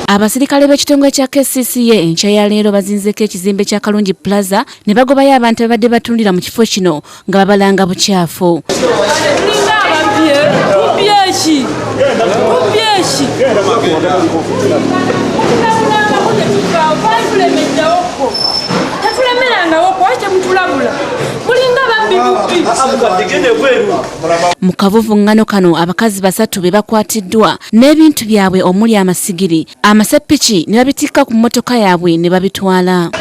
Abasirikale b'ekitongole kya KCCA enkya ya leero bazinzeko ekizimbe kya Kalungi Plaza ne bagobayo abantu abadde batundira mu kifo kino nga babalanga bukyafu. Mu kavuvuŋŋano kano abakazi 3 be bakwatiddwa n'ebintu byabwe omuli amasigiri, amaseppiki ne babitikka ku mmotoka yaabwe ne babitwala.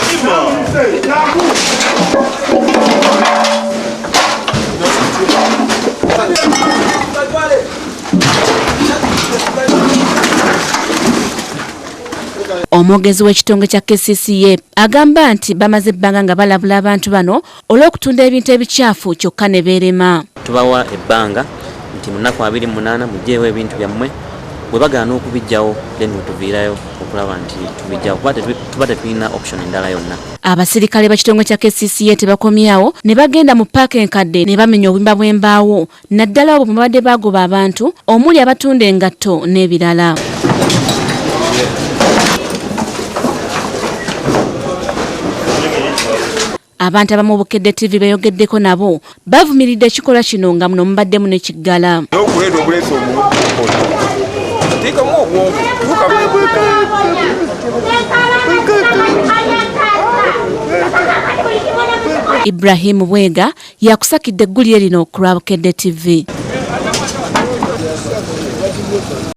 Omwogezi w'ekitongole kya KCCA agamba nti bamaze ebbanga nga balabula abantu bano olw'okutunda ebintu ebikyafu kyokka ne beerema. Tubawa ebbanga nti mu nnaku 28 mugyeewo ebintu byammwe, bwe bagaana okubijjawo then tuviirayo okulaba nti tubijjawo kuba tuba tetulina option endala yonna. Abasirikale b'ekitongole kya KCCA tebakomyawo ne bagenda mu paaka enkadde ne bamenya obuyimba bw'embaawo naddala obwo babadde bagoba abantu omuli abatunda engatto n'ebirala. Abantu abamu Bukedde TV beeyogeddeko nabo bavumiridde ekikolwa kino nga muno mubaddemu n'ekiggala. Ibrahim Bwega yakusakidde eggulire lino ku lwa Bukedde TV.